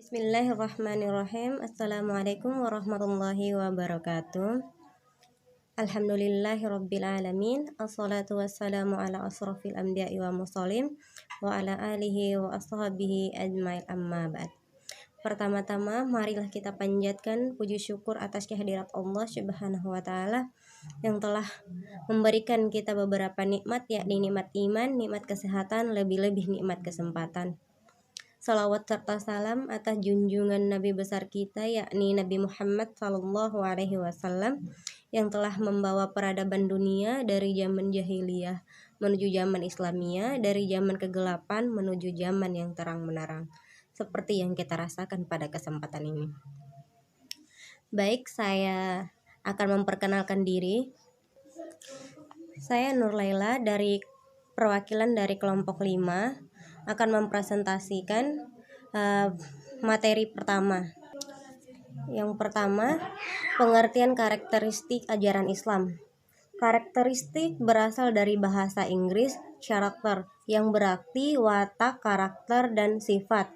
Bismillahirrahmanirrahim. Assalamualaikum warahmatullahi wabarakatuh. Alhamdulillahirrabbilalamin. Assalatu wassalamu ala asrafil anbiya'i wa mursalin wa ala alihi wa ashabihi ajmain, amma ba'd. Pertama-tama marilah kita panjatkan puji syukur atas kehadirat Allah Subhanahu wa taala yang telah memberikan kita beberapa nikmat, yakni nikmat iman, nikmat kesehatan, lebih-lebih nikmat kesempatan. Salawat serta salam atas junjungan Nabi besar kita, yakni Nabi Muhammad SAW, yang telah membawa peradaban dunia dari zaman jahiliyah menuju zaman Islamiyah, dari zaman kegelapan menuju zaman yang terang benderang, seperti yang kita rasakan pada kesempatan ini. Baik, saya akan memperkenalkan diri. Saya Nur Laila dari perwakilan dari kelompok 5 akan mempresentasikan materi pertama. Yang pertama, pengertian karakteristik ajaran Islam. Karakteristik berasal dari bahasa Inggris character, yang berarti watak, karakter, dan sifat.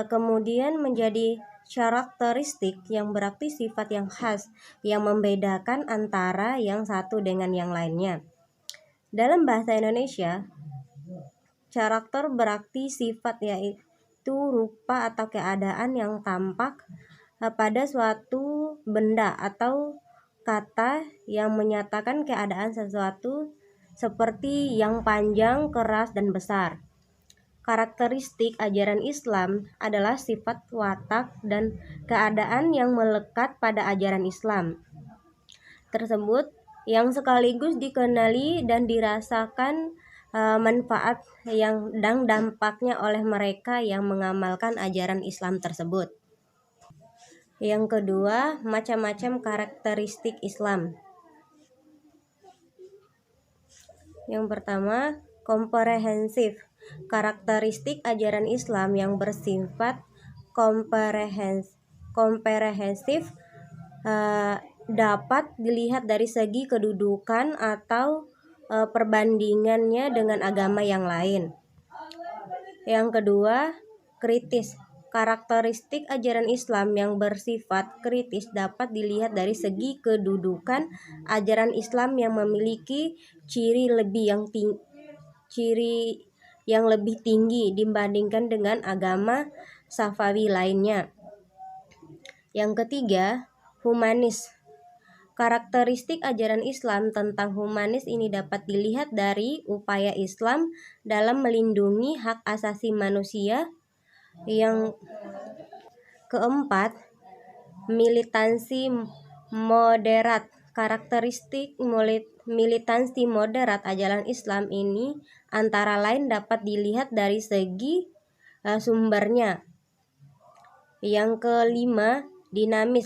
Kemudian menjadi karakteristik yang berarti sifat yang khas, yang membedakan antara yang satu dengan yang lainnya. Dalam bahasa Indonesia, karakter berarti sifat, yaitu rupa atau keadaan yang tampak pada suatu benda atau kata yang menyatakan keadaan sesuatu seperti yang panjang, keras, dan besar. Karakteristik ajaran Islam adalah sifat, watak, dan keadaan yang melekat pada ajaran Islam tersebut yang sekaligus dikenali dan dirasakan manfaat dan dampaknya oleh mereka yang mengamalkan ajaran Islam tersebut. Yang kedua, macam-macam karakteristik Islam. Yang pertama, komprehensif. Karakteristik ajaran Islam yang bersifat komprehensif dapat dilihat dari segi kedudukan atau perbandingannya dengan agama yang lain. Yang kedua, kritis. Karakteristik ajaran Islam yang bersifat kritis dapat dilihat dari segi kedudukan ajaran Islam yang memiliki ciri yang lebih tinggi dibandingkan dengan agama Safawi lainnya. Yang ketiga, humanis. Karakteristik ajaran Islam tentang humanis ini dapat dilihat dari upaya Islam dalam melindungi hak asasi manusia. Yang keempat, militansi moderat. Karakteristik militansi moderat ajaran Islam ini antara lain dapat dilihat dari segi sumbernya. Yang kelima, dinamis.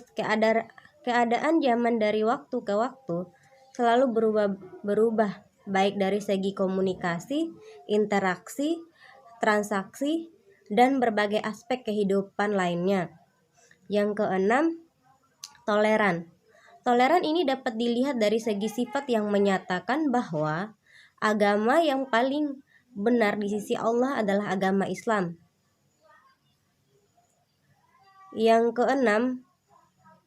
Keadaan zaman dari waktu ke waktu selalu berubah baik dari segi komunikasi, interaksi, transaksi, dan berbagai aspek kehidupan lainnya. Yang keenam, toleran. Toleran ini dapat dilihat dari segi sifat yang menyatakan bahwa agama yang paling benar di sisi Allah adalah agama Islam. Yang keenam,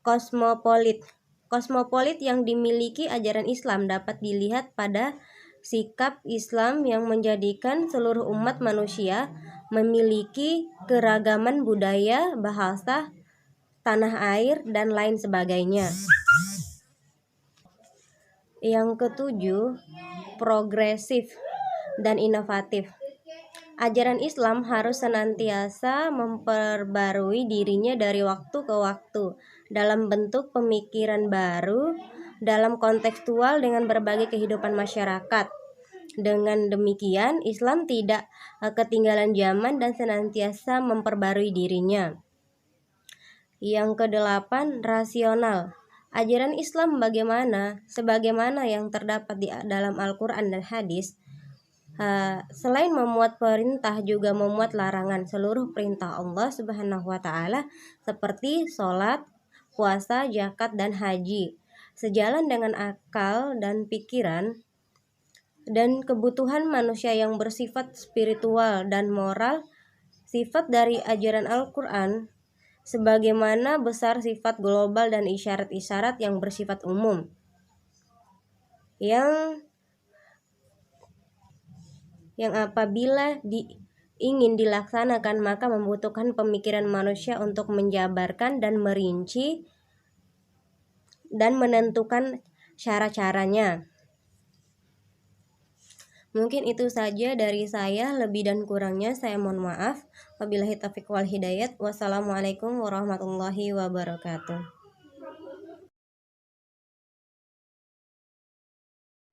kosmopolit. Kosmopolit yang dimiliki ajaran Islam dapat dilihat pada sikap Islam yang menjadikan seluruh umat manusia memiliki keragaman budaya, bahasa, tanah air, dan lain sebagainya. Yang ketujuh, progresif dan inovatif. Ajaran Islam harus senantiasa memperbarui dirinya dari waktu ke waktu dalam bentuk pemikiran baru dalam kontekstual dengan berbagai kehidupan masyarakat. Dengan demikian, Islam tidak ketinggalan zaman dan senantiasa memperbarui dirinya. Yang kedelapan, rasional. Ajaran Islam sebagaimana yang terdapat di dalam Al-Quran dan hadis, selain memuat perintah juga memuat larangan. Seluruh perintah Allah Subhanahu wa taala seperti sholat, puasa, zakat, dan haji sejalan dengan akal dan pikiran dan kebutuhan manusia yang bersifat spiritual dan moral. Sifat dari ajaran Al-Quran sebagaimana besar sifat global dan isyarat-isyarat yang bersifat umum yang apabila ingin dilaksanakan maka membutuhkan pemikiran manusia untuk menjabarkan dan merinci dan menentukan cara-caranya. Mungkin itu saja dari saya, lebih dan kurangnya saya mohon maaf. Wabillahi taufiq wal hidayat. Wassalamualaikum warahmatullahi wabarakatuh.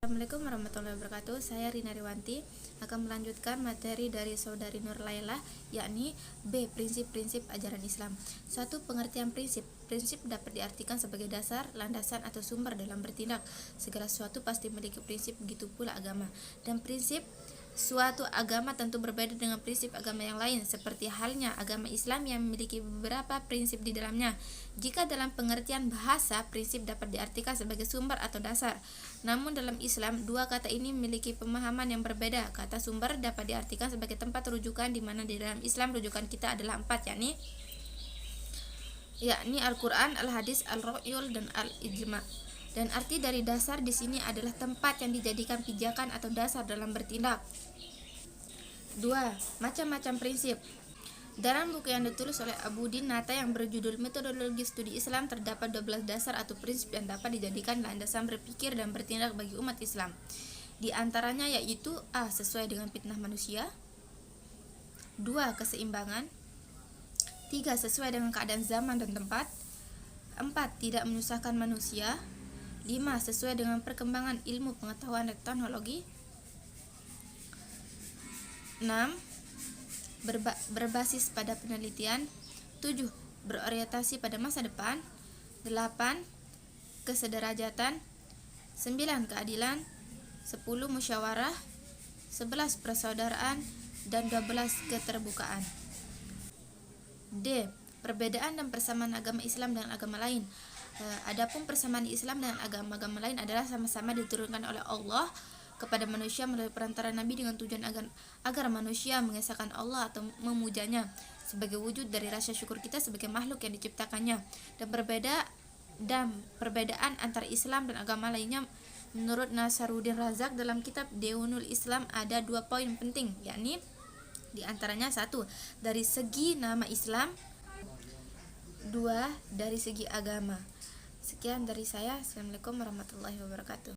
Assalamualaikum warahmatullahi wabarakatuh. Saya Rina Riwanti akan melanjutkan materi dari saudari Nur Laila, yakni B. Prinsip-prinsip ajaran Islam. 1. Pengertian prinsip. Prinsip dapat diartikan sebagai dasar, landasan, atau sumber dalam bertindak. Segala sesuatu pasti memiliki prinsip, begitu pula agama. Dan prinsip suatu agama tentu berbeda dengan prinsip agama yang lain, seperti halnya agama Islam yang memiliki beberapa prinsip di dalamnya. Jika dalam pengertian bahasa, prinsip dapat diartikan sebagai sumber atau dasar. Namun dalam Islam, dua kata ini memiliki pemahaman yang berbeda. Kata sumber dapat diartikan sebagai tempat rujukan, di mana di dalam Islam rujukan kita adalah 4, yakni Al-Quran, Al-Hadis, Al-Ra'yul, dan Al-Ijma'. Dan arti dari dasar di sini adalah tempat yang dijadikan pijakan atau dasar dalam bertindak. 2. Macam-macam prinsip. Dalam buku yang ditulis oleh Abu Din Nata yang berjudul Metodologi Studi Islam, terdapat 12 dasar atau prinsip yang dapat dijadikan landasan berpikir dan bertindak bagi umat Islam. Di antaranya yaitu: A. Sesuai dengan fitnah manusia. 2. Keseimbangan. 3. Sesuai dengan keadaan zaman dan tempat. 4. Tidak menyusahkan manusia. 5. Sesuai dengan perkembangan ilmu pengetahuan dan teknologi. 6. Berbasis pada penelitian. 7. Berorientasi pada masa depan. 8. Kesederajatan. 9. Keadilan. 10. Musyawarah. 11. Persaudaraan. Dan 12. Keterbukaan. D. Perbedaan dan persamaan agama Islam dengan agama lain. Adapun persamaan Islam dengan agama-agama lain adalah sama-sama diturunkan oleh Allah kepada manusia melalui perantara Nabi dengan tujuan agar manusia mengesahkan Allah atau memujanya sebagai wujud dari rasa syukur kita sebagai makhluk yang diciptakannya. Dan perbedaan antara Islam dan agama lainnya menurut Nasaruddin Razak dalam kitab Dewanul Islam ada 2 poin penting, yakni di antaranya: 1. Dari segi nama Islam. 2. Dari segi agama. Sekian dari saya. Assalamualaikum warahmatullahi wabarakatuh.